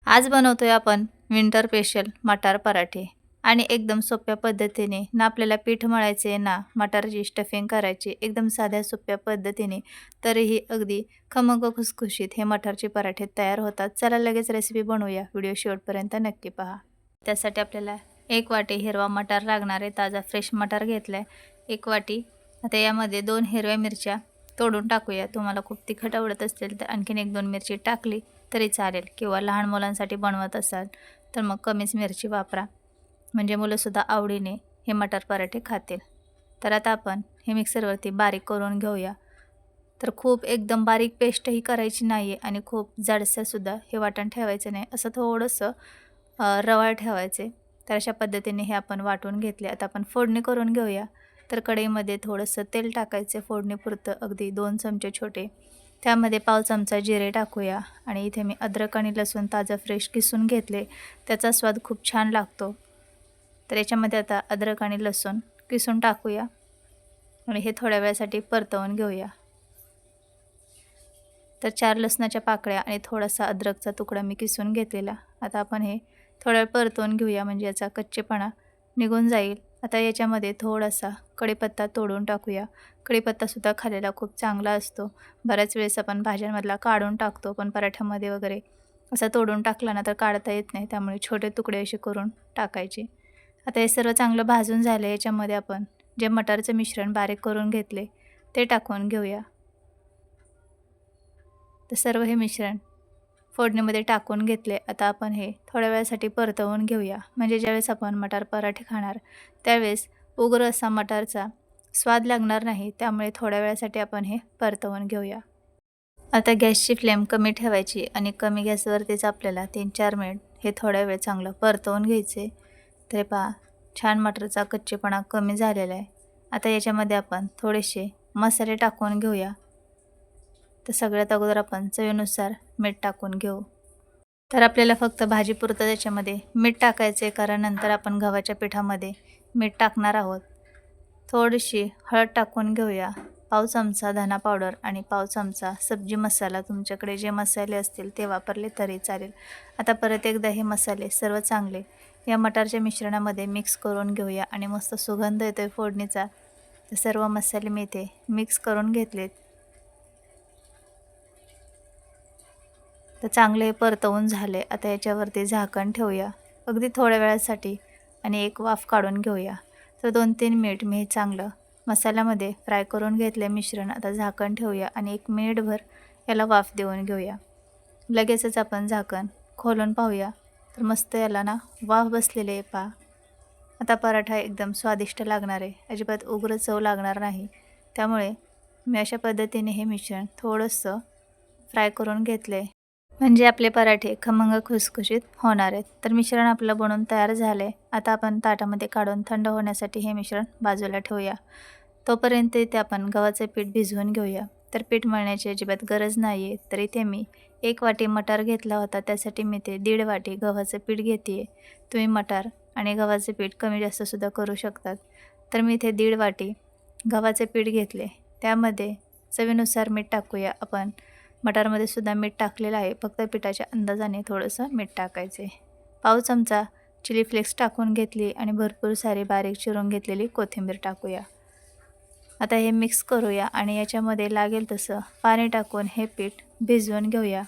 आज बनवतोय आपण विंटर स्पेशल मटार पराठे आणि एकदम सोप्या पद्धतीने ना आपल्याला पीठ मळायचे ना मटारची स्टफिंग करायची एकदम साध्या सोप्या पद्धतीने तरीही अगदी खमंग खुसखुशीत हे मटारचे पराठे तयार होतात. चला लगेच रेसिपी बनवूया. व्हिडिओ शेवटपर्यंत नक्की पहा. त्यासाठी आपल्याला 1 वाटी हिरवा मटार लागणार आहे. ताजा फ्रेश मटार घेतलाय 1 वाटी. आता यामध्ये 2 हिरव्या मिरच्या तोडून टाकूया. तुम्हाला खूप तिखट आवडत असेल तर आणखीन 1-2 मिरची टाकली तरी चालेल किंवा लहान मुलांसाठी बनवत असाल तर मग कमीच मिरची वापरा, म्हणजे मुलंसुद्धा आवडीने हे मटार पराठे खातील. तर आता आपण हे मिक्सरवरती बारीक करून घेऊया. तर खूप एकदम बारीक पेस्टही करायची नाही आहे आणि खूप जाडसरसुद्धा हे वाटण ठेवायचं नाही, असं थोडंसं रवाळ ठेवायचे. तर अशा पद्धतीने हे आपण वाटून घेतले. आता आपण फोडणी करून घेऊया. तर कढईमध्ये थोडंसं तेल टाकायचं फोडणीपुरतं, अगदी 2 चमचे छोटे. त्यामध्ये पाव चमचा जिरे टाकूया आणि इथे मी अद्रक आणि लसूण ताजं फ्रेश किसून घेतले. त्याचा स्वाद खूप छान लागतो. तर याच्यामध्ये आता अद्रक आणि लसूण किसून टाकूया आणि हे थोड्या वेळासाठी परतवून घेऊया. तर 4 लसणाच्या पाकळ्या आणि थोडासा अद्रकचा तुकडा मी किसून घेतलेला. आता आपण हे थोड्या वेळ परतवून घेऊया, म्हणजे याचा कच्चेपणा निघून जाईल. आता याच्यामध्ये थोडासा कढीपत्ता तोडून टाकूया. कढीपत्तासुद्धा खाल्लेला खूप चांगला असतो. बऱ्याच वेळेस आपण भाज्यांमधला काढून टाकतो, पण पराठ्यामध्ये वगैरे असा तोडून टाकला ना तर काढता येत नाही. त्यामुळे छोटे तुकडे असे करून टाकायचे. आता हे सर्व चांगलं भाजून झालं. याच्यामध्ये आपण जे मटारचं मिश्रण बारीक करून घेतले ते टाकून घेऊया. तर सर्व हे मिश्रण फोडणीमध्ये टाकून घेतले. आता आपण हे थोड्या वेळासाठी परतवून घेऊया, म्हणजे ज्यावेळेस आपण मटार पराठे खाणार त्यावेळेस उग्र असा मटारचा स्वाद लागणार नाही. त्यामुळे थोड्या वेळासाठी आपण हे परतवून घेऊया. आता गॅसची फ्लेम कमी ठेवायची आणि कमी गॅसवरतीच आपल्याला 3-4 मिनिट हे थोड्या वेळ चांगलं परतवून घ्यायचे. तर पहा, छान मटारचा कच्चेपणा कमी झालेला आहे. आता याच्यामध्ये आपण थोडेसे मसाले टाकून घेऊया. तर सगळ्यात अगोदर आपण चवीनुसार मीठ टाकून घेऊ. तर आपल्याला फक्त भाजीपुरतं त्याच्यामध्ये मीठ टाकायचं आहे, कारण नंतर आपण गव्हाच्या पिठामध्ये मीठ टाकणार आहोत. थोडीशी हळद टाकून घेऊया. पाव चमचा धना पावडर आणि पाव चमचा सब्जी मसाला, तुमच्याकडे जे मसाले असतील ते वापरले तरी चालेल. आता परत एकदा हे मसाले सर्व चांगले या मटारच्या मिश्रणामध्ये मिक्स करून घेऊया आणि मस्त सुगंध येतोय फोडणीचा. तर सर्व मसाले मी इथे मिक्स करून घेतलेत. तर चांगले परतवून झाले. आता याच्यावरती झाकण ठेवूया अगदी थोड्या वेळासाठी आणि एक वाफ काढून घेऊया. तर 2-3 मिनिट मी हे चांगलं मसाल्यामध्ये फ्राय करून घेतले मिश्रण. आता झाकण ठेवूया आणि 1 मिनिटभर याला वाफ देऊन घेऊया. लगेचच आपण झाकण खोलून पाहूया. तर मस्त याला ना वाफ बसलेली आहे पहा. आता पराठा एकदम स्वादिष्ट लागणार आहे, अजिबात उग्र चव लागणार नाही. त्यामुळे मी अशा पद्धतीने हे मिश्रण थोडंसं फ्राय करून घेतले, म्हणजे आपले पराठे खमंग खुसखुशीत होणार आहेत. तर मिश्रण आपलं बनवून तयार झाले. आता आपण ताटामध्ये काढून थंड होण्यासाठी हे मिश्रण बाजूला ठेवूया. तोपर्यंत इथे आपण गव्हाचे पीठ भिजवून घेऊया. तर पीठ मळण्याची अजिबात गरज नाही आहे. तर इथे मी 1 वाटी मटार घेतला होता, त्यासाठी मी ते 1.5 वाटी गव्हाचं पीठ घेते आहे. तुम्ही मटार आणि गव्हाचे पीठ कमी जास्तसुद्धा करू शकतात. तर मी इथे 1.5 वाटी गव्हाचे पीठ घेतले. त्यामध्ये चवीनुसार मीठ टाकूया. आपण मटारमध्ये सुद्धा मीठ टाकलेलं आहे, फक्त पिठाच्या अंदाजाने थोडंसं मीठ टाकायचे. पाव चमचा चिली फ्लेक्स टाकून घेतली आणि भरपूर सारी बारीक चिरून घेतलेली कोथिंबीर टाकूया. आता हे मिक्स करूया आणि याच्यामध्ये लागेल तसं पाणी टाकून हे पीठ भिजवून घेऊया.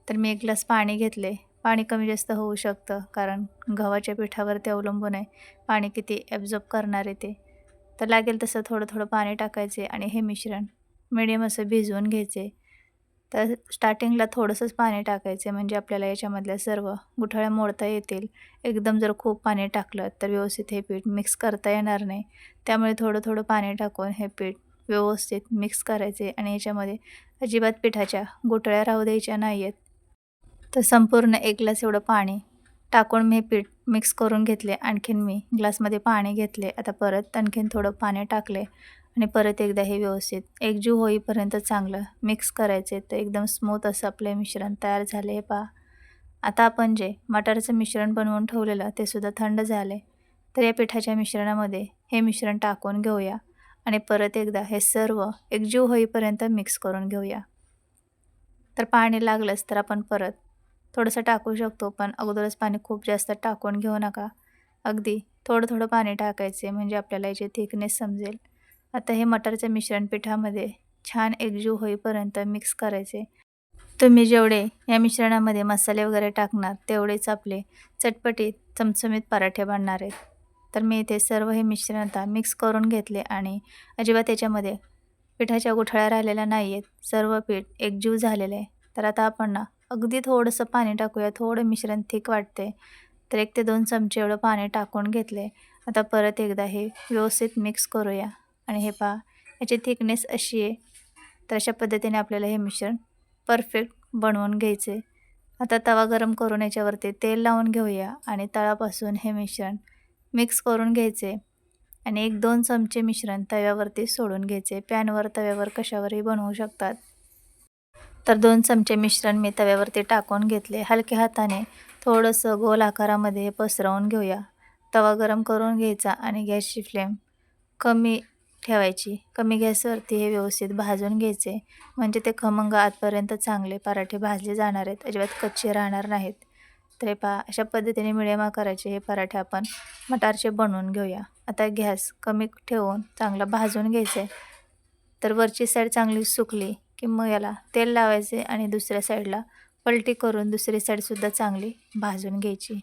तर मी 1 ग्लास पाणी घेतले. पाणी कमी जास्त होऊ शकतं, कारण गव्हाच्या पिठावरती अवलंबून आहे पाणी किती ॲब्झॉर्ब करणार आहे ते. तर लागेल तसं थोडं थोडं पाणी टाकायचे आणि हे मिश्रण मिडियम असं भिजवून घ्यायचे. तर स्टार्टिंगला थोडंसंच पाणी टाकायचे, म्हणजे आपल्याला याच्यामधल्या सर्व गुठळ्या मोडता येतील. एकदम जर खूप पाणी टाकलं तर व्यवस्थित हे पीठ मिक्स करता येणार नाही. त्यामुळे थोडं थोडं पाणी टाकून हे पीठ व्यवस्थित मिक्स करायचे आणि याच्यामध्ये अजिबात पिठाच्या गुठळ्या राहू द्यायच्या नाही आहेत. तर संपूर्ण 1 ग्लास एवढं पाणी टाकून मी पीठ मिक्स करून घेतले. आणखीन मी ग्लासमध्ये पाणी घेतले. आता परत आणखीन थोडं पाणी टाकले आणि परत एकदा हे व्यवस्थित एकजीव होईपर्यंत चांगलं मिक्स करायचे. तर एकदम स्मूथ असं आपले मिश्रण तयार झाले आहे पहा. आता आपण जे मटारचं मिश्रण बनवून ठेवलेलं ते सुद्धा थंड झाले. तर या पिठाच्या मिश्रणामध्ये हे मिश्रण टाकून घेऊया आणि परत एकदा हे सर्व एकजीव होईपर्यंत मिक्स करून घेऊया. तर पाणी लागलंच तर आपण परत थोडंसं टाकू शकतो, पण अगोदरच पाणी खूप जास्त टाकून घेऊ नका. अगदी थोडं-थोडं पाणी टाकायचे म्हणजे आपल्याला याची थिकनेस समजेल. आता हे मटारचं मिश्रण पिठामध्ये छान एकजीव होईपर्यंत मिक्स करायचे. तुम्ही जेवढे या मिश्रणामध्ये मसाले वगैरे टाकणार, तेवढेच आपले चटपटीत, चमचमीत पराठे बनणार आहेत. तर मी इथे सर्व हे मिश्रण आता मिक्स करून घेतले आणि अजिबात त्याच्यामध्ये पिठाच्या गुठळ्या राहिलेल्या नाही आहेत. सर्व पीठ एकजीव झालेलं आहे. तर आता आपण ना अगदी थोडंसं पाणी टाकूया. थोडं मिश्रण थिक वाटते. तर 1 ते 2 चमचे एवढं पाणी टाकून घेतले. आता परत एकदा हे व्यवस्थित मिक्स करूया आणि हे पहा याची थिकनेस अशी आहे. तर अशा पद्धतीने आपल्याला हे मिश्रण परफेक्ट बनवून घ्यायचे. आता तवा गरम करून याच्यावरती तेल लावून घेऊया आणि तळापासून हे मिश्रण मिक्स करून घ्यायचे आणि 1-2 चमचे मिश्रण तव्यावरती सोडून घ्यायचे. पॅनवर, तव्यावर कशावरही बनवू शकतात. तर 2 चमचे मिश्रण मी तव्यावरती टाकून घेतले. हलक्या हाताने थोडंसं गोल आकारामध्ये पसरवून घेऊया. तवा गरम करून घ्यायचा आणि गॅसची फ्लेम कमी ठेवायची. कमी गॅसवरती हे व्यवस्थित भाजून घ्यायचे. म्हणजे ते खमंग आतपर्यंत चांगले पराठे भाजले जाणार आहेत. अजिबात कच्चे राहणार नाहीत. तर हे पहा अशा पद्धतीने मिडियम आकाराचे हे पराठे आपण मटारचे बनवून घेऊया. आता गॅस कमी ठेवून चांगला भाजून घ्यायचे. तर वरची साईड चांगली सुकली की मग याला तेल लावायचे आणि दुसऱ्या साईडला पलटी करून दुसरी साईडसुद्धा चांगली भाजून घ्यायची.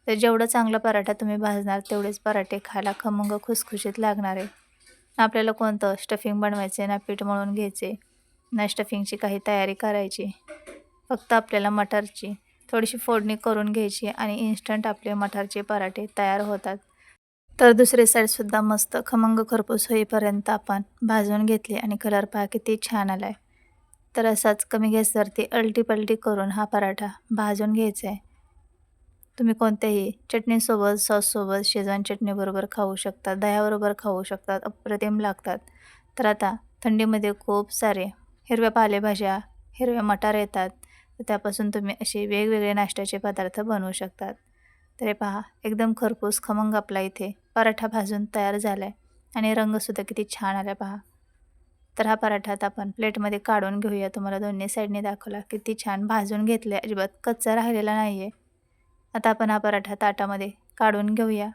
तर जेवढा चांगला पराठा तुम्ही भाजणार तेवढेच पराठे खायला खमंग खुसखुशीत लागणार आहे. आपल्याला कोणतं स्टफिंग बनवायचे ना पीठ मळून घ्यायचे ना स्टफिंगची काही तयारी करायची. फक्त आपल्याला मटारची थोडीशी फोडणी करून घ्यायची आणि इन्स्टंट आपले मटारचे पराठे तयार होतात. तर दुसरी साईडसुद्धा मस्त खमंग खरपूस होईपर्यंत आपण भाजून घेतली आणि कलर पहा किती छान आला आहे. तर असाच कमी गॅसवरती अलटी-पलटी करून हा पराठा भाजून घ्यायचा आहे. तुम्ही कोणत्याही चटणीसोबत, सॉससोबत, शेजवान चटणीबरोबर खाऊ शकता, दह्याबरोबर खाऊ शकतात, अप्रतिम लागतात. तर आता थंडीमध्ये खूप सारे हिरव्या पालेभाज्या, हिरव्या मटार येतात. तर त्यापासून तुम्ही असे वेगवेगळे नाश्त्याचे पदार्थ बनवू शकतात. तर हे पहा एकदम खरपूस खमंग आपला इथे पराठा भाजून तयार झाला आहे आणि रंगसुद्धा किती छान आला पहा. तर हा पराठा आता आपण प्लेटमध्ये काढून घेऊया. तुम्हाला दोन्ही साईडने दाखवला किती छान भाजून घेतले, अजिबात कच्चा राहिलेला नाही आहे. आता आपण हा पराठा ताटामध्ये काढून घेऊया.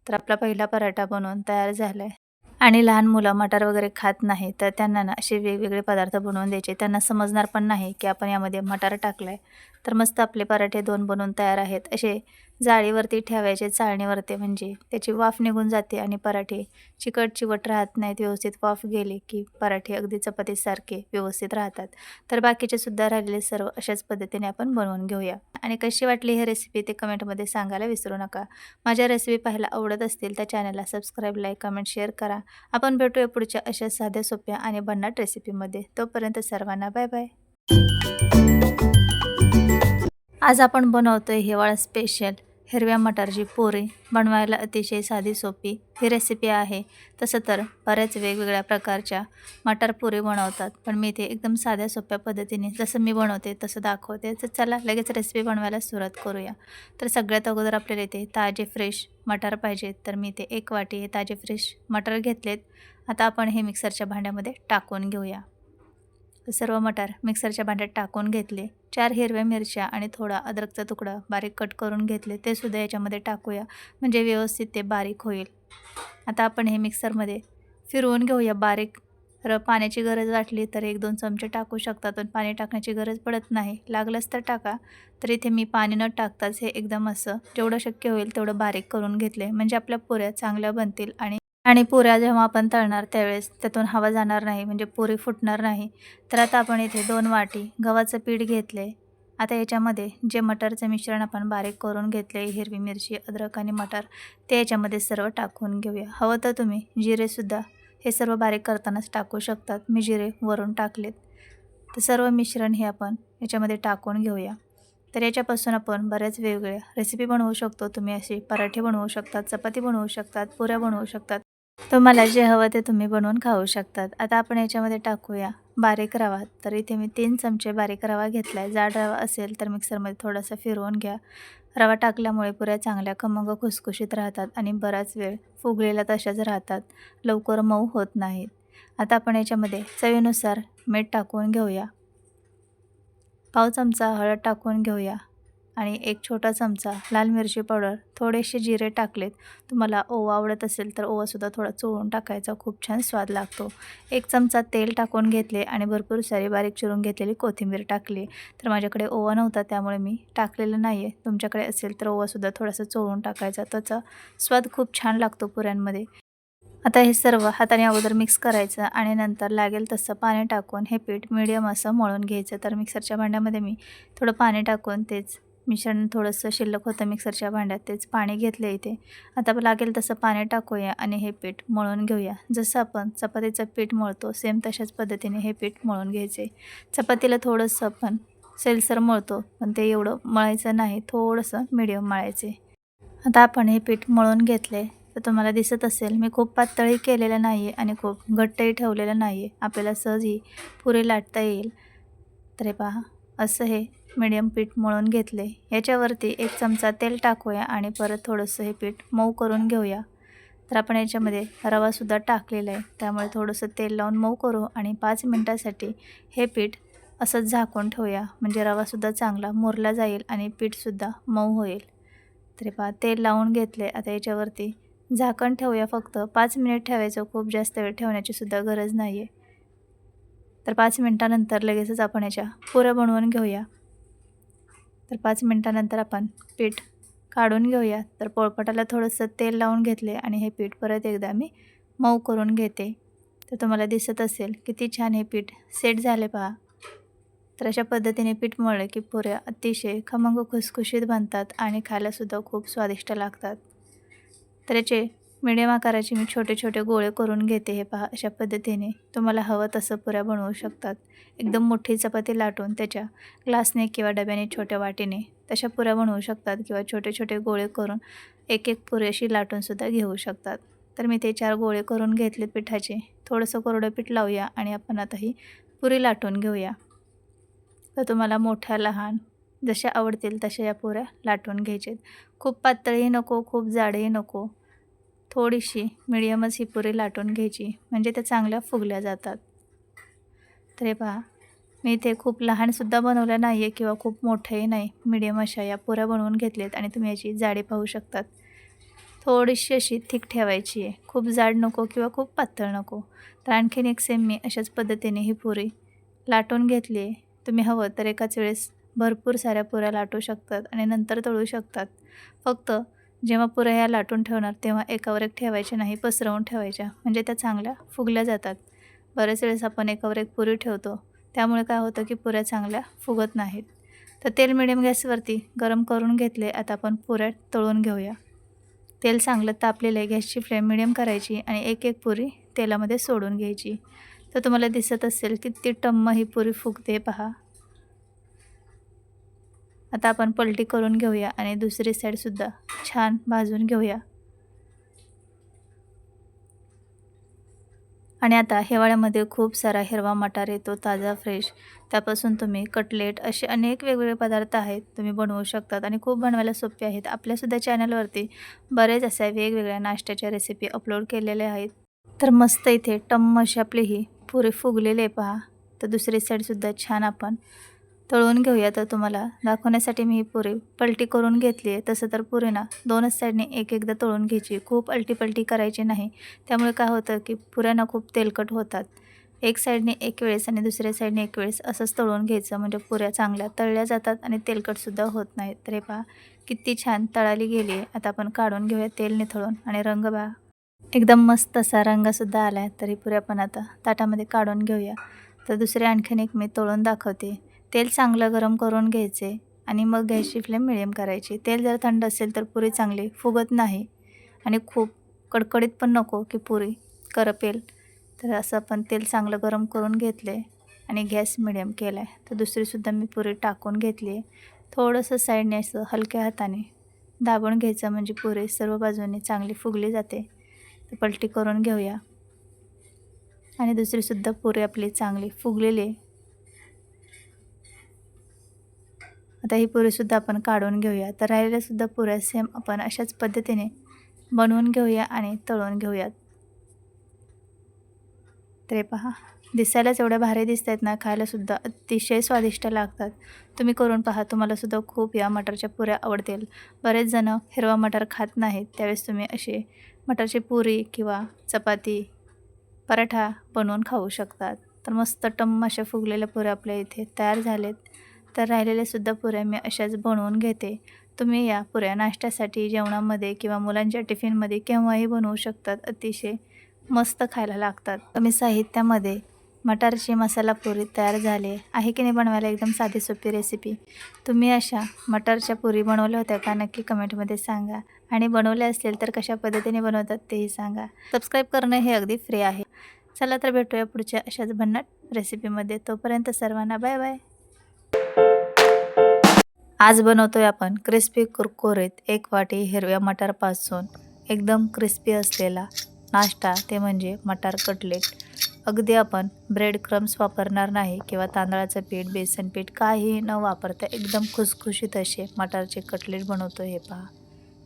तर आपला पहिला पराठा बनवून तयार झाला आहे. आणि लहान मुलं मटार वगैरे खात नाही तर त्यांना ना असे वेगवेगळे पदार्थ बनवून द्यायचे. त्यांना समजणार पण नाही की आपण यामध्ये मटार टाकला आहे. तर मस्त आपले पराठे 2 बनवून तयार आहेत. असे जाळीवरती ठेवायचे चाळणीवरती म्हणजे त्याची वाफ निघून जाते आणि पराठे चिकट-चिवट राहत नाहीत. व्यवस्थित वाफ गेली की पराठे अगदी चपातीसारखे व्यवस्थित राहतात. तर बाकीचे सुद्धा राहिलेले सर्व अशाच पद्धतीने आपण बनवून घेऊया. आणि कशी वाटली ही रेसिपी ते कमेंटमध्ये सांगायला विसरू नका. माझ्या रेसिपी पाहायला आवडत असतील तर चॅनलला सबस्क्राईब, लाईक, कमेंट, शेअर करा. आपण भेटूया पुढच्या अशा साध्या, सोप्या आणि भन्नाट रेसिपीमध्ये. तोपर्यंत सर्वांना बाय बाय. आज आपण बनवतोय हिवाळा स्पेशल हिरव्या मटारची पुरी. बनवायला अतिशय साधी सोपी ही रेसिपी आहे. तसं तर बऱ्याच वेगवेगळ्या प्रकारच्या मटार पुरी बनवतात, पण मी ते एकदम साध्या सोप्या पद्धतीने जसं मी बनवते तसं दाखवते. तर चला लगेच रेसिपी बनवायला सुरुवात करूया. तर सगळ्यात अगोदर आपल्याला इथे ताजे फ्रेश मटार पाहिजेत. तर मी इथे 1 वाटी हे ताजे फ्रेश मटार घेतलेत. आता आपण हे मिक्सरच्या भांड्यामध्ये टाकून घेऊया. तर सर्व मटार मिक्सरच्या भांड्यात टाकून घेतले. 4 हिरव्या मिरच्या आणि थोडा अद्रकचा तुकडा बारीक कट करून घेतले. ते सुद्धा याच्यामध्ये टाकूया म्हणजे व्यवस्थित ते बारीक होईल. आता आपण हे मिक्सरमध्ये फिरवून घेऊया बारीक. पाण्याची गरज वाटली तर 1-2 चमचे टाकू शकता, पण पाणी टाकण्याची गरज पडत नाही. लागलंच तर टाका. तर इथे मी पाणी न टाकताच हे एकदम असं जेवढं शक्य होईल तेवढं बारीक करून घेतले म्हणजे आपल्या पुऱ्या चांगल्या बनतील आणि पुऱ्या जेव्हा आपण तळणार त्यावेळेस त्यातून हवा जाणार नाही म्हणजे पुरी फुटणार नाही. तर आता आपण इथे 2 वाटी गव्हाचं पीठ घेतले. आता याच्यामध्ये जे मटारचं मिश्रण आपण बारीक करून घेतले, हिरवी मिरची, अद्रक आणि मटार ते याच्यामध्ये सर्व टाकून घेऊया. हवं तर तुम्ही जिरेसुद्धा हे सर्व बारीक करतानाच टाकू शकतात. मी जिरे वरून टाकलेत. तर सर्व मिश्रण हे आपण याच्यामध्ये टाकून घेऊया. तर याच्यापासून आपण बऱ्याच वेगवेगळ्या रेसिपी बनवू शकतो. तुम्ही असे पराठे बनवू शकतात, चपाती बनवू शकतात, पुऱ्या बनवू शकतात. तुम्हाला जे हवं ते तुम्ही बनवून खाऊ शकतात. आता आपण याच्यामध्ये टाकूया बारीक रवा. तर इथे मी 3 चमचे बारीक रवा घेतला आहे. जाड रवा असेल तर मिक्सरमध्ये थोडासा फिरवून घ्या. रवा टाकल्यामुळे पुऱ्या चांगल्या खमंग खुसखुशीत राहतात आणि बराच वेळ फुगलेल्या तशाच राहतात, लवकर मऊ होत नाहीत. आता आपण याच्यामध्ये चवीनुसार मीठ टाकून घेऊया. पाव चमचा हळद टाकून घेऊया आणि एक छोटा चमचा लाल मिरची पावडर, थोडेसे जिरे टाकलेत. तुम्हाला ओवा आवडत असेल तर ओवासुद्धा थोडा चोळून टाकायचा, खूप छान स्वाद लागतो. एक चमचा तेल टाकून घेतले आणि भरपूर सारी बारीक चिरून घेतलेली कोथिंबीर टाकली. तर माझ्याकडे ओवा नव्हता त्यामुळे मी टाकलेलं नाही आहे. तुमच्याकडे असेल तर ओवासुद्धा थोडासा चोळून टाकायचा, त्याचा स्वाद खूप छान लागतो पुऱ्यांमध्ये. आता हे सर्व हाताने अगोदर मिक्स करायचं आणि नंतर लागेल तसं पाणी टाकून हे पीठ मीडियम असं मळून घ्यायचं. तर मिक्सरच्या भांड्यामध्ये मी थोडं पाणी टाकून तेच मिश्रण थोडंसं शिल्लक होतं मिक्सरच्या भांड्यात, तेच पाणी घेतलं इथे. आता लागेल तसं पाणी टाकूया आणि हे पीठ मळून घेऊया. जसं आपण चपातीचं पीठ मळतो सेम तशाच पद्धतीने हे पीठ मळून घ्यायचे. चपातीला थोडंसं आपण सैलसर मळतो, पण ते एवढं मळायचं नाही, थोडंसं मीडियम मळायचे. आता आपण हे पीठ मळून घेतले. तर तुम्हाला दिसत असेल मी खूप पातळही केलेलं नाही आहे आणि खूप घट्टही ठेवलेलं नाही आहे. आपल्याला सहजही पुरी लाटता येईल. तर हे पहा, असं हे मीडियम पीठ मळून घेतले. याच्यावरती एक चमचा तेल टाकूया आणि परत थोडंसं हे पीठ मऊ करून घेऊया. तर आपण याच्यामध्ये रवासुद्धा टाकलेला आहे, त्यामुळे थोडंसं तेल लावून मऊ करू आणि 5 मिनटासाठी हे पीठ असंच झाकून ठेवूया. म्हणजे रवासुद्धा चांगला मुरला जाईल आणि पीठसुद्धा मऊ होईल. तरी पहा तेल लावून घेतले. आता याच्यावरती झाकण ठेवूया. फक्त 5 मिनिट ठेवायचं, खूप जास्त वेळ ठेवण्याची सुद्धा गरज नाही आहे. तर 5 मिनटानंतर लगेचच आपण याच्या पुऱ्या बनवून घेऊया. तर 5 मिनटानंतर आपण पीठ काढून घेऊया. तर पोळपाटाला थोडंसं तेल लावून घेतले आणि हे पीठ परत एकदा मी मऊ करून घेते. तर तुम्हाला दिसत असेल किती छान हे पीठ सेट झाले पहा. तर अशा पद्धतीने पीठ मळले की पुऱ्या अतिशय खमंग खुसखुशीत बनतात आणि खायलासुद्धा खूप स्वादिष्ट लागतात. तर याचे मीडियम आकाराचे मी छोटे छोटे गोळे करून घेते. हे पहा, अशा पद्धतीने तुम्हाला हवं तसं पुऱ्या बनवू शकतात. एकदम मोठी चपाती लाटून त्याच्या ग्लासने किंवा डब्याने छोट्या वाटीने तशा पुऱ्या बनवू शकतात किंवा छोटे छोटे गोळे करून एक एक पुरी अशी लाटूनसुद्धा घेऊ शकतात. तर मी ते 4 गोळे करून घेतले पिठाचे. थोडंसं कोरडं पीठ लावूया आणि आपण आता ही पुरी लाटून घेऊया. तर तुम्हाला मोठ्या लहान जशा आवडतील तशा या पुऱ्या लाटून घ्यायचे. खूप पातळही नको, खूप जाडही नको. थोडीशी मिडियमच ही पुरी लाटून घ्यायची, म्हणजे त्या चांगल्या फुगल्या जातात. तर हे पहा, मी इथे खूप लहानसुद्धा बनवलं नाही आहे किंवा खूप मोठंही नाही. मिडियम अशा या पुऱ्या बनवून घेतल्यात आणि तुम्ही याची जाडी पाहू शकतात. थोडीशी अशी थिक ठेवायची आहे. खूप जाड नको किंवा खूप पातळ नको. तर आणखीन एक सेम मी अशाच पद्धतीने ही पुरी लाटून घेतली आहे. तुम्ही हवं तर एकाच वेळेस भरपूर साऱ्या पुऱ्या लाटू शकतात आणि नंतर तळू शकतात. फक्त जेव्हा पुऱ्या ह्या लाटून ठेवणार तेव्हा एकावर एक ठेवायच्या नाही, पसरवून ठेवायच्या, म्हणजे त्या चांगल्या फुगल्या जातात. बरेच वेळेस आपण एकावर एक पुरी ठेवतो, त्यामुळे काय होतं की पुऱ्या चांगल्या फुगत नाहीत. तर तेल मिडियम गॅसवरती गरम करून घेतले. आता आपण पुऱ्या तळून घेऊया. तेल चांगलं तापलेलं आहे. गॅसची फ्लेम मिडियम करायची आणि एक एक पुरी तेलामध्ये सोडून घ्यायची. तर तुम्हाला दिसत असेल किती टम्म ही पुरी फुगते पहा. आता आपण पलटी करून घेऊया आणि दुसरी साईडसुद्धा छान भाजून घेऊया. आणि आता हिवाळ्यामध्ये खूप सारा हिरवा मटार येतो ताजा फ्रेश. त्यापासून तुम्ही कटलेट असे अनेक वेगवेगळे पदार्थ आहेत तुम्ही बनवू शकतात आणि खूप बनवायला सोपे आहेत. आपल्यासुद्धा चॅनलवरती बरेच अशा वेगवेगळ्या नाश्त्याच्या रेसिपी अपलोड केलेल्या आहेत. तर मस्त इथे टम्म अशी आपली ही पुरी फुगलेली आहे पहा. तर दुसरी साईडसुद्धा छान आपण तळून घेऊया. तर तुम्हाला दाखवण्यासाठी मी ही पुरी पलटी करून घेतली आहे. तसं तर पुरी ना दोनच साईडने एक एकदा तळून घ्यायची, खूप अलटीपलटी करायची नाही. त्यामुळे काय होतं की पुऱ्या ना खूप तेलकट होतात. एक साईडने एक वेळेस आणि दुसऱ्या साईडने एक वेळेस असंच तळून घ्यायचं, म्हणजे पुऱ्या चांगल्या तळल्या जातात आणि तेलकटसुद्धा होत नाहीत. तर हे पहा किती छान तळाली गेली आहे. आता आपण काढून घेऊया तेल निथळून आणि रंग पहा एकदम मस्त असा रंगसुद्धा आला आहे. तर ही पुऱ्या आपण आता ताटामध्ये काढून घेऊया. तर दुसरे आणखीन एक मी तळून दाखवते. तेल चांगलं गरम करून घ्यायचे आणि मग गॅसची फ्लेम मिडियम करायची. तेल जर थंड असेल तर पुरी चांगली फुगत नाही आणि खूप कडकडीत पण नको की पुरी करपेल. तर असं आपण तेल चांगलं गरम करून घेतले आणि गॅस मिडियम केला आहे. तर दुसरीसुद्धा मी पुरी टाकून घेतली आहे. थोडंसं साईडने असं हलक्या हाताने दाबून घ्यायचं, म्हणजे पुरी सर्व बाजूने चांगली फुगली जाते. तर पलटी करून घेऊया आणि दुसरीसुद्धा पुरी आपली चांगली फुगलेली आहे. आता ही पुरीसुद्धा आपण काढून घेऊया. तर राहिलेल्यासुद्धा पुऱ्या सेम आपण अशाच पद्धतीने बनवून घेऊया आणि तळून घेऊयात. तर हे पहा दिसायलाच एवढ्या भारी दिसत आहेत ना, खायलासुद्धा अतिशय स्वादिष्ट लागतात. तुम्ही करून पहा, तुम्हालासुद्धा खूप या मटारच्या पुऱ्या आवडतील. बरेच जणं हिरवा मटार खात नाहीत, त्यावेळेस तुम्ही अशी मटारची पुरी किंवा चपाती, पराठा बनवून खाऊ शकतात. तर मस्त टम्म अशा फुगलेल्या पुऱ्या आपल्या इथे तयार झालेत. तर राहिलेल्यासुद्धा पुऱ्या मी अशाच बनवून घेते. तुम्ही या पुऱ्या नाश्त्यासाठी, जेवणामध्ये किंवा मुलांच्या टिफिनमध्ये केव्हाही बनवू शकतात. अतिशय मस्त खायला लागतात. कमी साहित्यामध्ये मटारची मसाला पुरी तयार झाली आहे की नाही. बनवायला एकदम साधी सोपी रेसिपी. तुम्ही अशा मटारच्या पुरी बनवल्या होत्या का? नक्की कमेंटमध्ये सांगा. आणि बनवल्या असतील तर कशा पद्धतीने बनवतात तेही सांगा. सबस्क्राईब करणं हे अगदी फ्री आहे. चला तर भेटूया पुढच्या अशाच भन्नाट रेसिपीमध्ये. तोपर्यंत सर्वांना बाय बाय. आज बनवतोय आपण क्रिस्पी कुरकुरीत 1 वाटी हिरव्या मटारपासून एकदम क्रिस्पी असलेला नाश्ता, ते म्हणजे मटार कटलेट. अगदी आपण ब्रेड क्रम्स वापरणार नाही किंवा तांदळाचं पीठ, बेसन पीठ काहीही न वापरता एकदम खुसखुशीत असे मटारचे कटलेट बनवतो. हे पहा,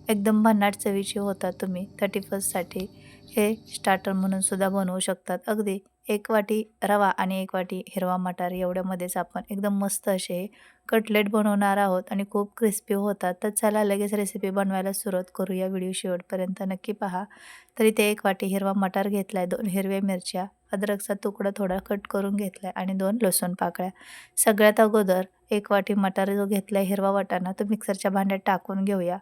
एकदम भन्नाट चवीचे होतात. तुम्ही 31साठी हे स्टार्टर म्हणून सुद्धा बनवू शकतात. अगदी 1 वाटी रवा आणि 1 वाटी हिरवा मटार एवढ्यामध्येच आपण एकदम मस्त असे कटलेट बनवणार आहोत आणि खूप क्रिस्पी होतात. तर चला लगेच रेसिपी बनवायला सुरुवात करूया. व्हिडिओ शेवटपर्यंत नक्की पहा. तर इथे 1 वाटी हिरवा मटार घेतला आहे, 2 हिरव्या मिरच्या, अद्रकचा तुकडा थोडा कट करून घेतला आहे आणि 2 लसूण पाकळ्या. सगळ्यात अगोदर 1 वाटी मटार जो घेतला आहे हिरवा वाटाणा, तो मिक्सरच्या भांड्यात टाकून घेऊया.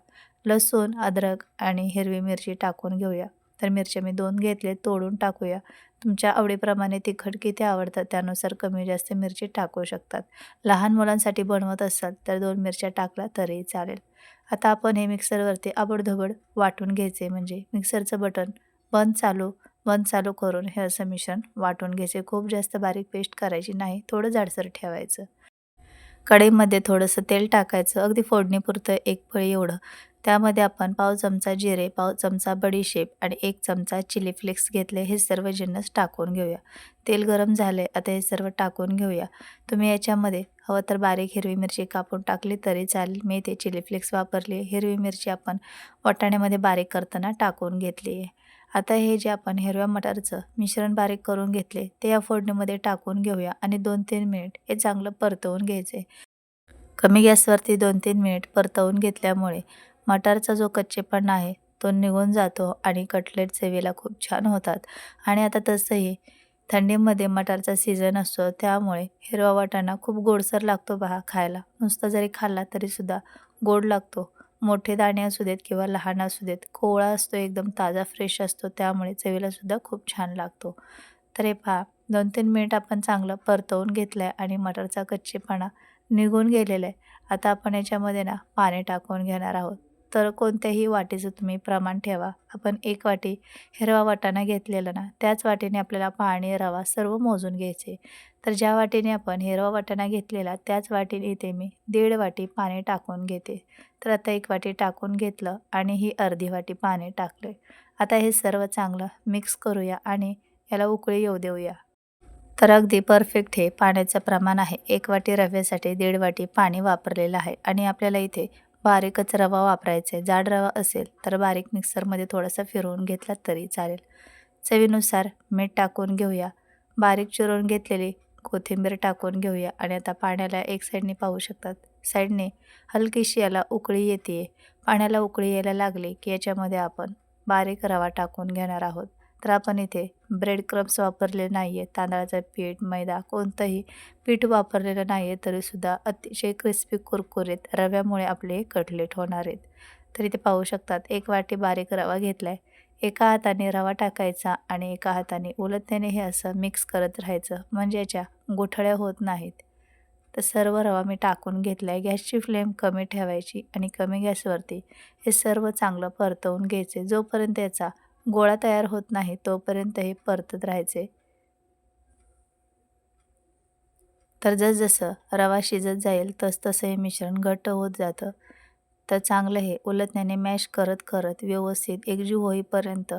लसूण, अद्रक आणि हिरवी मिरची टाकून घेऊया. तर मिरच्या मी 2 घेतले, तोडून टाकूया. तुमच्या आवडीप्रमाणे तिखट किती आवडतं त्यानुसार कमी जास्त मिरची टाकू शकतात. लहान मुलांसाठी बनवत असाल तर 2 मिरच्या टाकल्या तरी चालेल. आता आपण हे मिक्सरवरती आबडधोबड वाटून घ्यायचे, म्हणजे मिक्सरचं बटन बंद चालू करून हे असं मिश्रण वाटून घ्यायचे. खूप जास्त बारीक पेस्ट करायची नाही, थोडं जाडसर ठेवायचं. कढईमध्ये थोडंसं तेल टाकायचं, अगदी फोडणीपुरतं 1 पळी एवढं. त्यामध्ये आपण पाव चमचा जिरे, पाव चमचा बडीशेप आणि 1 चमचा चिली फ्लेक्स घेतले. हे सर्व जिन्नस टाकून घेऊया. तेल गरम झाले, आता हे सर्व टाकून घेऊया. तुम्ही याच्यामध्ये हवं तर बारीक हिरवी मिरची कापून टाकली तरी चालेल. मी ते चिली फ्लेक्स वापरली. हिरवी मिरची आपण वाटाण्यामध्ये बारीक करताना टाकून घेतली आहे. आता हे जे आपण हिरव्या मटारचं मिश्रण बारीक करून घेतले ते या फोडणीमध्ये टाकून घेऊया आणि 2-3 मिनिट हे चांगलं परतवून घ्यायचे. कमी गॅसवरती 2-3 मिनिट परतवून घेतल्यामुळे मटारचा जो कच्चेपणा आहे तो निघून जातो आणि कटलेट चवीला खूप छान होतात. आणि आता तसंही थंडीमध्ये मटारचा सीझन असतो, त्यामुळे हिरवा वाटाणा खूप गोडसर लागतो पहा खायला. नुसता जरी खाल्ला तरीसुद्धा गोड लागतो. मोठे दाणे असू देत किंवा लहान असू देत, कोवळा असतो, एकदम ताजा फ्रेश असतो, त्यामुळे चवीलासुद्धा खूप छान लागतो. तर हे पहा, 2-3 मिनिट आपण चांगलं परतवून घेतलं आहे आणि मटारचा कच्चेपणा निघून गेलेलं आहे. आता आपण याच्यामध्ये ना पाणी टाकून घेणार आहोत. तर कोणत्याही वाटीचं तुम्ही प्रमाण ठेवा. आपण 1 वाटी हिरवा वाटाणा घेतलेला ना, त्याच वाटीने आपल्याला पाणी, रवा सर्व मोजून घ्यायचे. तर ज्या वाटीने आपण हिरवा वाटाणा घेतलेला त्याच वाटीने इथे मी 1.5 वाटी पाणी टाकून घेते. तर आता 1 वाटी टाकून घेतलं आणि ही अर्धी वाटी पाणी टाकले. आता हे सर्व चांगलं मिक्स करूया आणि याला उकळी येऊ देऊया. तर अगदी परफेक्ट हे पाण्याचं प्रमाण आहे. 1 वाटी रव्यासाठी 1.5 वाटी पाणी वापरलेलं आहे आणि आपल्याला इथे बारीकच रवा वापरायचा आहे. जाड रवा असेल तर बारीक मिक्सरमध्ये थोडासा फिरवून घेतला तरी चालेल. चवीनुसार मीठ टाकून घेऊया. बारीक चिरून घेतलेली कोथिंबीर टाकून घेऊया आणि आता पाण्याला एक साईडने पाहू शकतात, साईडने हलकीशी याला उकळी येते. पाण्याला उकळी यायला लागली की याच्यामध्ये आपण बारीक रवा टाकून घेणार आहोत. तर आपण इथे ब्रेड क्रम्स वापरले नाही आहे, तांदळाचं पीठ, मैदा कोणतंही पीठ वापरलेलं नाही आहे, तरीसुद्धा अतिशय क्रिस्पी कुरकुरीत रव्यामुळे आपले कटलेट होणार आहेत. तर इथे पाहू शकतात 1 वाटी बारीक रवा घेतला आहे. एका हाताने रवा टाकायचा आणि एका हाताने उलटण्याने हे असं मिक्स करत राहायचं, म्हणजे याच्या गुठळ्या होत नाहीत. तर सर्व रवा मी टाकून घेतला आहे. गॅसची फ्लेम कमी ठेवायची आणि कमी गॅसवरती हे सर्व चांगलं परतवून घ्यायचे. जोपर्यंत याचा गोळा तयार होत नाही तोपर्यंत हे परतत राहायचे. तर जसजसं रवा शिजत जाईल तसतसं हे मिश्रण घट्ट होत जातं. तर चांगलं हे उलटण्याने मॅश करत करत व्यवस्थित एकजीव होईपर्यंत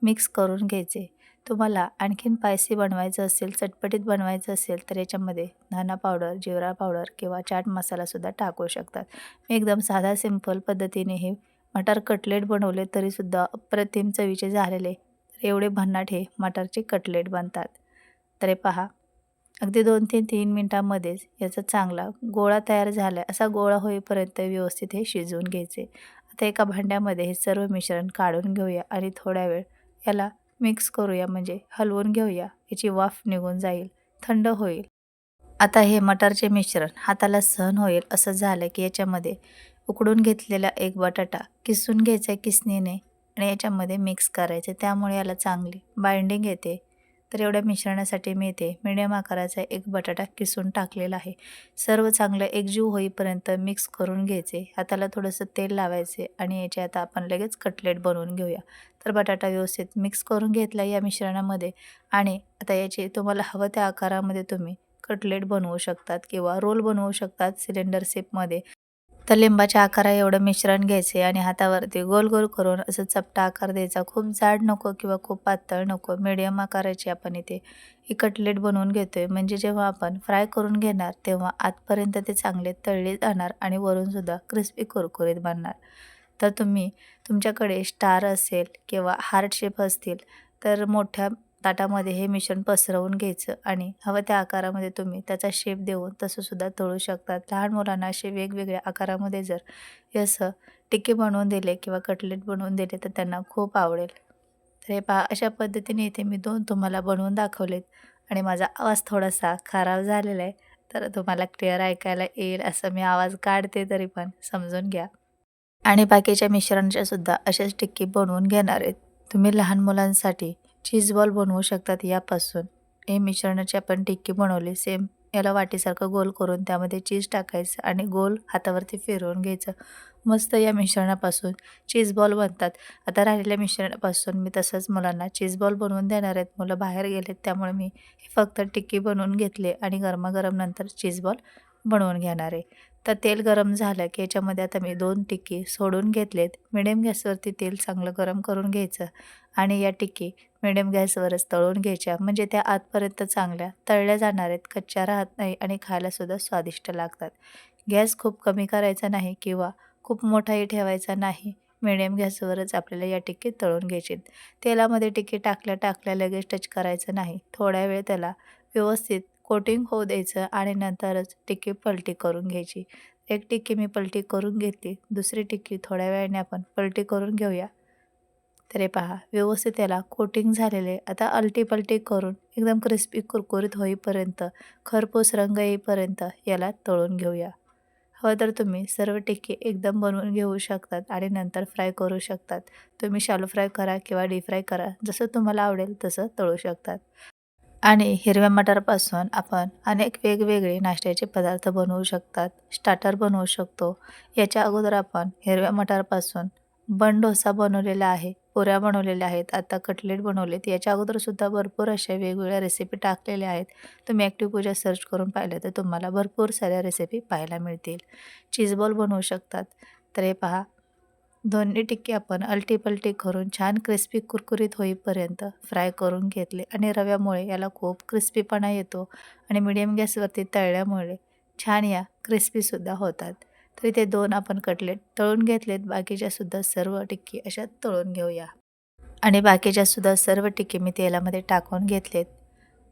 मिक्स करून घ्यायचे. तुम्हाला आणखीन स्पायसी बनवायचं असेल, चटपटीत बनवायचं असेल तर याच्यामध्ये धना पावडर, जिरा पावडर किंवा चाट मसालासुद्धा टाकू शकतात. मी एकदम साधा सिंपल पद्धतीने हे मटार कटलेट बनवले तरीसुद्धा अप्रतिम चवीचे झालेले. तर एवढे भन्नाट हे मटारचे कटलेट बनतात. तर हे पहा, अगदी 2 ते 3 मिनिटांमध्येच याचा चांगला गोळा तयार झाला आहे. असा गोळा होईपर्यंत व्यवस्थित हे शिजवून घ्यायचे. आता एका भांड्यामध्ये हे सर्व मिश्रण काढून घेऊया आणि थोडा वेळ याला मिक्स करूया, म्हणजे हलवून घेऊया. याची वाफ निघून जाईल, थंड होईल. आता हे मटारचे मिश्रण हाताला सहन होईल असं झालं की याच्यामध्ये उकडून घेतलेला एक बटाटा किसून घ्यायचा आहे किसणीने आणि याच्यामध्ये मिक्स करायचे. त्यामुळे याला चांगली बाइंडिंग येते. तर एवढ्या मिश्रणासाठी मी इथे मिडियम आकाराचा एक बटाटा किसून टाकलेला आहे. सर्व चांगलं एकजीव होईपर्यंत मिक्स करून घ्यायचे. हाताला थोडंसं तेल लावायचे आणि याचे आता आपण लगेच कटलेट बनवून घेऊया. तर बटाटा व्यवस्थित मिक्स करून घेतला या मिश्रणामध्ये आणि आता याचे तुम्हाला हवं त्या आकारामध्ये तुम्ही कटलेट बनवू शकतात किंवा रोल बनवू शकतात सिलेंडर शेपमध्ये. तर लिंबाच्या आकारा एवढं मिश्रण घ्यायचे आणि हातावरती गोल गोल करून असं चपटा आकार द्यायचा. खूप जाड नको किंवा खूप पातळ नको, मिडियम आकाराची आपण इथे ही कटलेट बनवून घेतोय. म्हणजे जेव्हा आपण फ्राय करून घेणार तेव्हा आतपर्यंत ते चांगले तळले जाणार आणि वरूनसुद्धा क्रिस्पी कुरकुरीत बनणार. तर तुम्ही तुमच्याकडे स्टार असेल किंवा हार्ट शेप असतील तर मोठ्या ताटामध्ये हे मिश्रण पसरवून घ्यायचं आणि हवं त्या आकारामध्ये तुम्ही त्याचा शेप देऊन तसंसुद्धा तळू शकतात. लहान मुलांना असे वेगवेगळ्या आकारामध्ये जर हे असं टिक्की बनवून दिले किंवा कटलेट बनवून दिले तर त्यांना खूप आवडेल. तर हे पहा, अशा पद्धतीने इथे मी 2 तुम्हाला बनवून दाखवलेत आणि माझा आवाज थोडासा खराब झालेला आहे. तर तुम्हाला क्लिअर ऐकायला येईल असं मी आवाज काढते, तरी पण समजून घ्या. आणि बाकीच्या मिश्रणाच्या सुद्धा अशाच टिक्की बनवून घेणार आहेत. तुम्ही लहान मुलांसाठी चीज बॉल बनवू शकतात यापासून. हे मिश्रणाची आपण टिक्की बनवली सेम याला वाटीसारखं गोल करून त्यामध्ये चीज टाकायचं आणि गोल हातावरती फिरवून घ्यायचं. मस्त या मिश्रणापासून चीज बॉल बनतात. आता राहिलेल्या मिश्रणापासून मी तसंच मुलांना चीज बॉल बनवून देणार आहेत. मुलं बाहेर गेलेत त्यामुळे मी हे फक्त टिक्की बनवून घेतली आणि गरमागरम नंतर चीज बॉल बनवून घेणार आहे. तर तेल गरम झालं की याच्यामध्ये आता मी 2 टिक्की सोडून घेतलेत. मिडियम गॅसवरती तेल चांगलं गरम करून घ्यायचं आणि या टिक्की मिडियम गॅसवरच तळून घ्यायच्या, म्हणजे त्या आतपर्यंत चांगल्या तळल्या जाणार आहेत, कच्च्या राहत नाही आणि खायलासुद्धा स्वादिष्ट लागतात. गॅस खूप कमी करायचा नाही किंवा खूप मोठाही ठेवायचा नाही. मिडियम गॅसवरच आपल्याला या टिक्की तळून घ्यायची. तेलामध्ये टिक्की टाकल्या टाकल्या लगेच टच करायचं नाही. थोड्या वेळ त्याला व्यवस्थित कोटिंग होऊ द्यायचं आणि नंतरच टिक्की पलटी करून घ्यायची. एक टिक्की मी पलटी करून घेतली, दुसरी टिक्की थोड्या वेळाने आपण पलटी करून घेऊया. तर हे पहा, व्यवस्थित त्याला कोटिंग झालेले. आता अलटी-पलटी करून एकदम क्रिस्पी कुरकुरीत होईपर्यंत, खरपूस रंग येईपर्यंत याला तळून घेऊया. हवं तर तुम्ही सर्व टिक्की एकदम बनवून घेऊ शकतात आणि नंतर फ्राय करू शकतात. तुम्ही शॅलो फ्राय करा किंवा डीप फ्राय करा, जसं तुम्हाला आवडेल तसं तळू शकतात. आणि हिरव्या मटारपासून आपण अनेक वेगवेगळे नाश्त्याचे पदार्थ बनवू शकतात, स्टार्टर बनवू शकतो. याच्या अगोदर आपण हिरव्या मटारपासून बन डोसा बनवलेला आहे, पुऱ्या बनवलेल्या आहेत, आता कटलेट बनवलेत. याच्या अगोदरसुद्धा भरपूर अशा वेगवेगळ्या रेसिपी टाकलेल्या आहेत. तुम्ही ॲक्टिव्ह पूजा सर्च करून पाहिलं तर तुम्हाला भरपूर साऱ्या रेसिपी पाहायला मिळतील. चीज बॉल बनवू शकतात. तर हे पहा, दोन्ही टिक्की आपण अलटी-पलटी करून छान क्रिस्पी कुरकुरीत होईपर्यंत फ्राय करून घेतले आणि रव्यामुळे याला खूप क्रिस्पीपणा येतो आणि मीडियम गॅसवरती तळल्यामुळे छान या क्रिस्पीसुद्धा होतात. तर इथे 2 आपण कटलेट तळून घेतलेत. बाकीच्यासुद्धा सर्व टिक्की अशा तळून घेऊया आणि बाकीच्यासुद्धा सर्व टिक्की मी तेलामध्ये टाकून घेतलेत.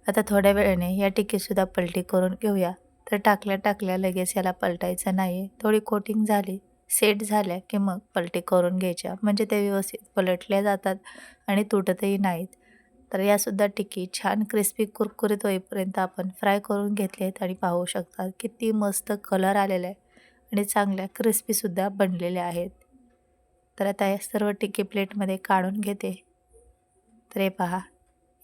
आता थोड्या वेळाने या टिक्कीसुद्धा पलटी करून घेऊया. तर टाकल्या टाकल्या लगेच याला पलटायचं नाही. थोडी कोटिंग झाली, सेट झाल्या की मग पलटी करून घ्यायच्या, म्हणजे ते व्यवस्थित पलटल्या जातात आणि तुटतही नाहीत. तर यासुद्धा टिक्की छान क्रिस्पी कुरकुरीत होईपर्यंत आपण फ्राय करून घेतलेत आणि पाहू शकता किती मस्त कलर आलेला आहे आणि चांगल्या क्रिस्पीसुद्धा बनलेल्या आहेत. तर आता या सर्व टिक्की प्लेटमध्ये काढून घेते. तर हे पहा,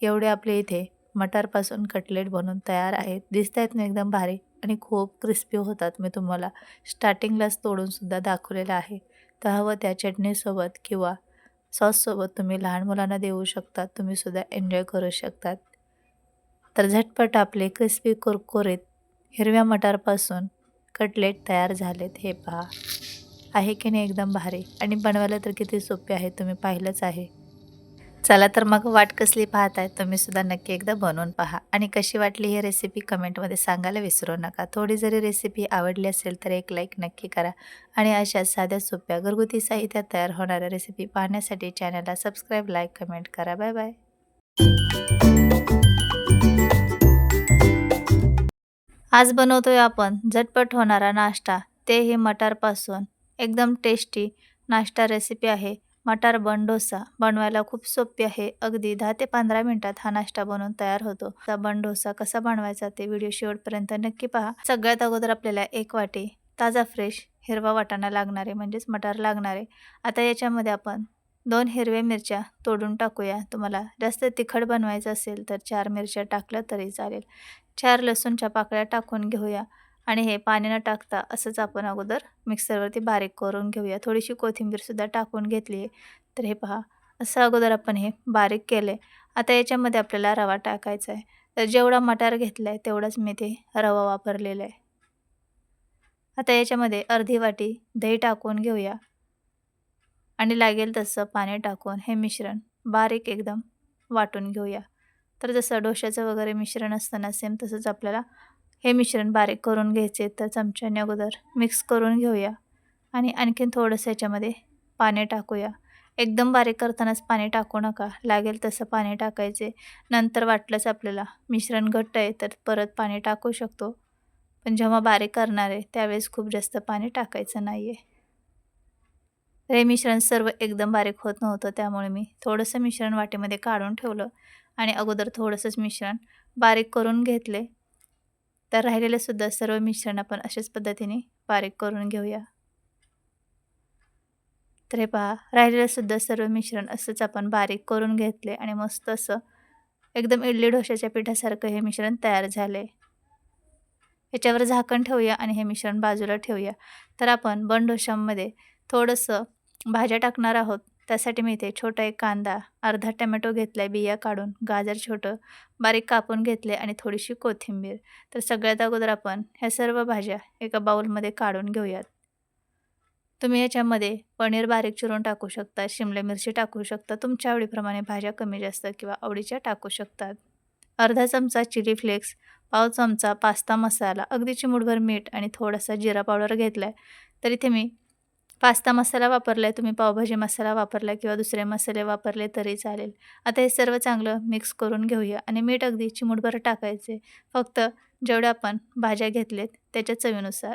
एवढे आपले इथे मटारपासून कटलेट बनून तयार आहेत. दिसतायत ना एकदम भारी आणि खूप क्रिस्पी होतात. मी तुम्हाला स्टार्टिंगलाच तोडूनसुद्धा दाखवलेलं आहे. तर हवं त्या चटणीसोबत किंवा सॉससोबत तुम्ही लहान मुलांना देऊ शकतात. तुम्हीसुद्धा एन्जॉय करू शकतात. तर झटपट आपले क्रिस्पी कुरकुरीत हिरव्या मटारपासून कटलेट तयार झालेत. हे पहा, आहे की नाही एकदम भारी आणि बनवायला तर किती सोपे आहे, तुम्ही पाहिलंच आहे. चला तर मग वाट कसली पाहताय, तुम्ही सुद्धा नक्की एकदा बनवून पहा आणि कशी वाटली ही रेसिपी कमेंटमध्ये सांगायला विसरू नका. थोडी जरी रेसिपी आवडली असेल तर एक लाईक नक्की करा आणि अशा साध्या सोप्या घरगुती साहित्यात तयार होणाऱ्या रेसिपी पाहण्यासाठी चॅनलला सबस्क्राईब, लाईक, कमेंट करा. Bye bye. आज बनवतोय आपण झटपट होणारा नाश्ता, तेही मटारपासून. एकदम टेस्टी नाश्ता रेसिपी आहे. मटार बन डोसा बनवायला खूप सोपी आहे. अगदी 10 ते 15 मिनिटात हा नाश्ता बनवून तयार होतो. हा बन डोसा कसा बनवायचा ते व्हिडिओ शेवटपर्यंत नक्की पहा. सगळ्यात अगोदर आपल्याला 1 वाटी ताजा फ्रेश हिरवा वाटाणा लागणार आहे, म्हणजेच मटार लागणार आहे. आता याच्यामध्ये आपण 2 हिरव्या मिरच्या तोडून टाकूया. तुम्हाला जास्त तिखट बनवायचं असेल तर 4 मिरच्या टाकल्या तरी चालेल. 4 लसूणच्या पाकळ्या टाकून घेऊया आणि हे पाणी न टाकता असंच आपण अगोदर मिक्सरवरती बारीक करून घेऊया. थोडीशी कोथिंबीरसुद्धा टाकून घेतली आहे. तर हे पहा, असं अगोदर आपण हे बारीक केलं आहे. आता याच्यामध्ये आपल्याला रवा टाकायचा आहे. तर जेवढा मटार घेतला आहे तेवढाच मी ते रवा वापरलेला आहे. आता याच्यामध्ये अर्धी वाटी दही टाकून घेऊया आणि लागेल तसं पाणी टाकून हे मिश्रण बारीक एकदम वाटून घेऊया. तर जसं डोश्याचं वगैरे मिश्रण असतं ना, सेम तसंच आपल्याला हे मिश्रण बारीक करून घ्यायचे. तर चमच्याने अगोदर मिक्स करून घेऊया आणि आणखीन थोडंसं याच्यामध्ये पाणी टाकूया. एकदम बारीक करतानाच पाणी टाकू नका. लागेल तसं पाणी टाकायचे. नंतर वाटलंच आपल्याला मिश्रण घट्ट आहे तर परत पाणी टाकू शकतो. पण जेव्हा बारीक करणार आहे त्यावेळेस खूप जास्त पाणी टाकायचं नाही आहे. तर हे मिश्रण सर्व एकदम बारीक होत नव्हतं, त्यामुळे मी थोडंसं मिश्रण वाटीमध्ये काढून ठेवलं आणि अगोदर थोडंसंच मिश्रण बारीक करून घेतले. तर राहिलेलं सुद्धा सर्व मिश्रण आपण अशाच पद्धतीने बारीक करून घेऊया. तर हे पहा, राहिलेलं सुद्धा सर्व मिश्रण असंच आपण बारीक करून घेतले आणि मस्त असं एकदम इडली डोश्याच्या पिठासारखं हे मिश्रण तयार झाले. याच्यावर झाकण ठेवूया आणि हे मिश्रण बाजूला ठेवूया. तर आपण बन डोशामध्ये थोडंसं भाज्या टाकणार आहोत. त्यासाठी मी इथे छोटा एक कांदा, अर्धा टोमॅटो घेतलाय बिया काढून, गाजर छोटं बारीक कापून घेतले आणि थोडीशी कोथिंबीर. तर सगळ्यात अगोदर आपण ह्या सर्व भाज्या एका बाउलमध्ये काढून घेऊयात. तुम्ही याच्यामध्ये पनीर बारीक चिरून टाकू शकता, शिमला मिरची टाकू शकता. तुमच्या आवडीप्रमाणे भाज्या कमी जास्त किंवा आवडीच्या टाकू शकतात. अर्धा चमचा चिली फ्लेक्स, पाव चमचा पास्ता मसाला, अगदी चिमूटभर मीठ आणि थोडासा जिरा पावडर घेतलाय. तर इथे मी पास्ता मसाला वापरलाय. तुम्ही पावभाजी मसाला वापरला किंवा दुसरे मसाले वापरले तरी चालेल. आता हे सर्व चांगलं मिक्स करून घेऊया आणि मीठ अगदी चिमूटभर टाकायचे. फक्त जेवढ्या आपण भाज्या घेतलेत त्याच्या चवीनुसार.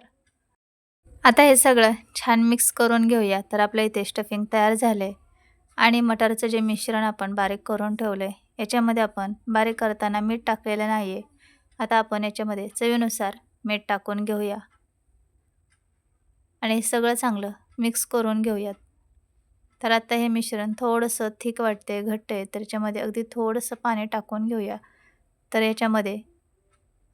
आता हे सगळं छान मिक्स करून घेऊया. तर आपल्या इथे स्टफिंग तयार झाले आणि मटारचं जे मिश्रण आपण बारीक करून ठेवले याच्यामध्ये आपण बारीक करताना मीठ टाकलेलं नाही आहे. आता आपण याच्यामध्ये चवीनुसार मीठ टाकून घेऊया आणि हे सगळं चांगलं मिक्स करून घेऊयात. तर आता हे मिश्रण थोडंसं थिक वाटते, घट्ट आहे, तर याच्यामध्ये अगदी थोडंसं पाणी टाकून घेऊया. तर याच्यामध्ये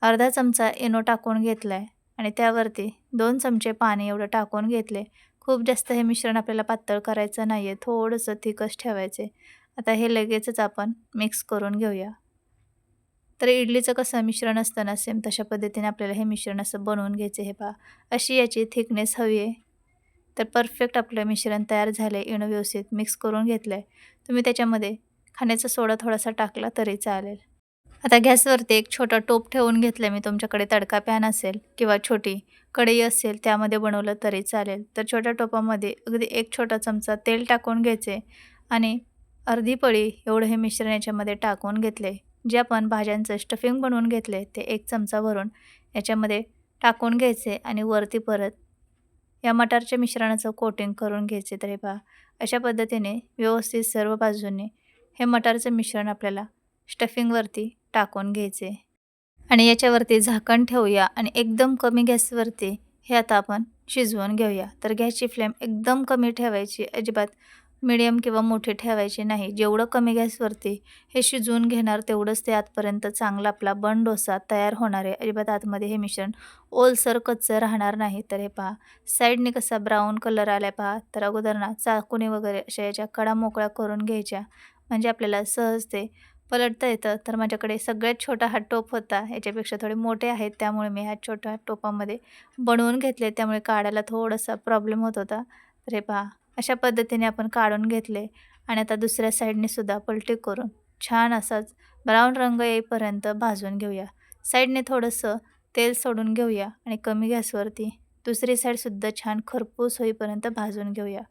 अर्धा चमचा इनो टाकून घेतला आहे आणि त्यावरती 2 चमचे पाणी एवढं टाकून घेतले. खूप जास्त हे मिश्रण आपल्याला पातळ करायचं नाही आहे, थोडंसं थिकच ठेवायचे. आता हे लगेचच आपण मिक्स करून घेऊया. तर इडलीचं कसं मिश्रण असतं ना, सेम तशा पद्धतीने आपल्याला हे मिश्रण असं बनवून घ्यायचं. हे पहा, अशी याची थिकनेस हवी आहे. तर परफेक्ट आपलं मिश्रण तयार झालं आहे. इनो व्यवस्थित मिक्स करून घेतलं आहे. तुम्ही त्याच्यामध्ये खाण्याचा सोडा थोडासा टाकला तरी चालेल. आता गॅसवरती एक छोटा टोप ठेवून घेतलं मी. तुमच्याकडे तडका पॅन असेल किंवा छोटी कढई असेल त्यामध्ये बनवलं तरी चालेल. तर छोट्या टोपामध्ये अगदी एक छोटा चमचा तेल टाकून घ्यायचे आणि अर्धी पळी एवढं हे मिश्रण याच्यामध्ये टाकून घेतले. जे आपण भाज्यांचं स्टफिंग बनवून घेतले ते 1 चमचा भरून याच्यामध्ये टाकून घ्यायचे आणि वरती परत या मटारच्या मिश्रणाचं कोटिंग करून घ्यायचे. तर हे पहा, अशा पद्धतीने व्यवस्थित सर्व बाजूंनी हे मटारचं मिश्रण आपल्याला स्टफिंगवरती टाकून घ्यायचे आणि याच्यावरती झाकण ठेवूया आणि एकदम कमी गॅसवरती हे आता आपण शिजवून घेऊया. तर गॅसची फ्लेम एकदम कमी ठेवायची, अजिबात मीडियम किंवा मोठी ठेवायची नाही. जेवढं कमी गॅसवरती हे शिजवून घेणार तेवढंच ते आतपर्यंत चांगला आपला बन डोसा तयार होणार आहे. अजिबात आतमध्ये हे मिश्रण ओलसर कच्चं राहणार नाही. तर हे पहा, साईडने कसा ब्राऊन कलर आलाय पहा. तर अगोदर ना चाकूने वगैरे अशा याच्या कडा मोकळ्या करून घ्यायच्या, म्हणजे आपल्याला सहज ते पलटता येतं. तर माझ्याकडे सगळ्यात छोटा हा टोप होता. याच्यापेक्षा थोडे मोठे आहेत, त्यामुळे मी ह्या छोट्या टोपामध्ये बनवून घेतले. त्यामुळे काढायला थोडासा प्रॉब्लेम होत होता. तर हे पहा, अशा पद्धतीने आपण काढून घेतले आणि आता दुसऱ्या साईडने सुद्धा पलटी करून छान असाच ब्राऊन रंग येईपर्यंत भाजून घेऊया. साईडने थोडंसं तेल सोडून घेऊया आणि कमी गॅसवरती दुसरी साईडसुद्धा छान खरपूस होईपर्यंत भाजून घेऊया.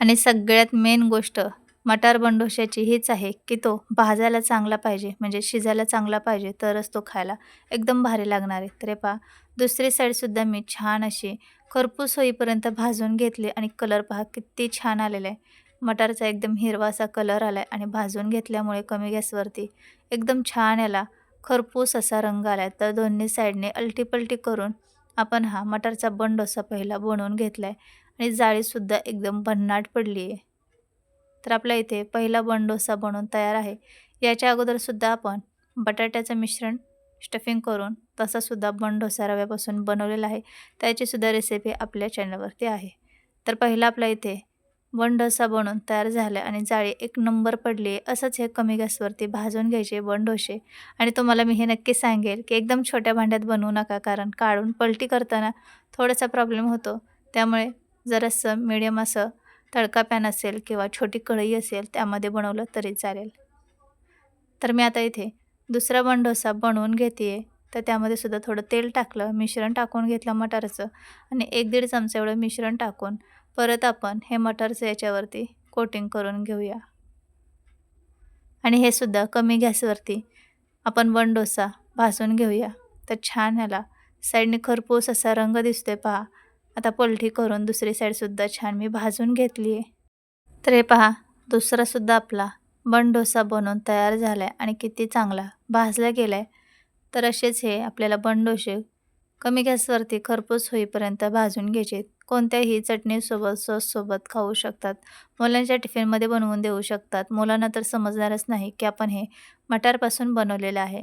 आणि सगळ्यात मेन गोष्ट मटार बंडोशाची हीच आहे की तो भाजायला चांगला पाहिजे, म्हणजे शिजायला चांगला पाहिजे तरच तो खायला एकदम भारी लागणार आहे. तर हे पहा, दुसरी साईडसुद्धा मी छान अशी खरपूस होईपर्यंत भाजून घेतली आणि कलर पहा किती छान आलेला आहे. मटारचा एकदम हिरवा असा कलर आला आहे आणि भाजून घेतल्यामुळे कमी गॅसवरती एकदम छान याला खरपूस असा रंग आला आहे. तर दोन्ही साईडने अलटीपलटी करून आपण हा मटारचा बंडोसा पहिला बनवून घेतला आहे आणि जाळीसुद्धा एकदम भन्नाट पडली आहे. तर आपल्या इथे पहिला बंडोसा बनवून तयार आहे. याच्या अगोदरसुद्धा आपण बटाट्याचं मिश्रण स्टफिंग करून तसासुद्धा बंडोसा रव्यापासून बनवलेला आहे. त्याचीसुद्धा रेसिपी आपल्या चॅनलवरती आहे. तर पहिला आपल्या इथे बंडोसा बनवून तयार झाला आणि जाळी एक नंबर पडली आहे. असंच हे कमी गॅसवरती भाजून घ्यायचे बंडोसे. आणि तुम्हाला मी हे नक्की सांगेल की एकदम छोट्या भांड्यात बनवू नका, कारण काढून पलटी करताना थोडासा प्रॉब्लेम होतो. त्यामुळे जरासं मीडियम असं तडका पॅन असेल किंवा छोटी कढई असेल त्यामध्ये बनवलं तरी चालेल. तर मी आता इथे दुसरा बंडोसा बनवून घेते आहे. तर त्यामध्ये सुद्धा थोडं तेल टाकलं, मिश्रण टाकून घेतलं मटारचं आणि 1-1.5 चमचा एवढं मिश्रण टाकून परत आपण हे मटारचं याच्यावरती कोटिंग करून घेऊया. आणि हे सुद्धा कमी गॅसवरती आपण बंडोसा भाजून घेऊया. तर छान ह्याला साईडने खरपूस असा रंग दिसतोय पहा. आता पलटी करून दुसरी साईडसुद्धा छान मी भाजून घेतली आहे. तर हे पहा, दुसरासुद्धा आपला बंडोसा बनवून तयार झाला आहे आणि किती चांगला भाजला गेला आहे. तर असेच हे आपल्याला बंडोसे कमी गॅसवरती खरपूस होईपर्यंत भाजून घ्यायचे. कोणत्याही चटणीसोबत, सॉससोबत खाऊ शकतात. मुलांच्या टिफिनमध्ये बनवून देऊ शकतात. मुलांना तर समजणारच नाही की आपण हे मटारपासून बनवलेलं आहे.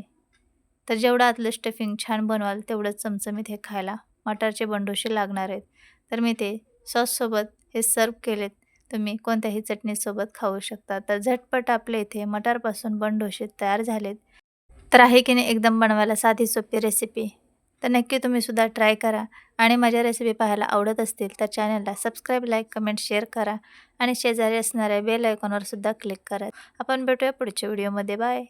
तर जेवढं आतलं स्टफिंग छान बनवाल तेवढंच चमचमीत हे खायला मटारचे बंडोसे लागणार आहेत. तर मी ते सॉससोबत हे सर्व केलेत. तुम्ही कोणत्याही चटणीसोबत खाऊ शकता. तर झटपट आपल्या इथे मटारपासून बंडोसे तयार झालेत. तर आहे की नाही एकदम बनवायला साधी सोपी रेसिपी. तर नक्की तुम्हीसुद्धा ट्राय करा आणि माझ्या रेसिपी पाहायला आवडत असतील तर चॅनलला सबस्क्राईब, लाईक, कमेंट, शेअर करा आणि शेजारी असणाऱ्या बेल आयकॉनवर सुद्धा क्लिक करा. आपण भेटूया पुढच्या व्हिडिओमध्ये. बाय.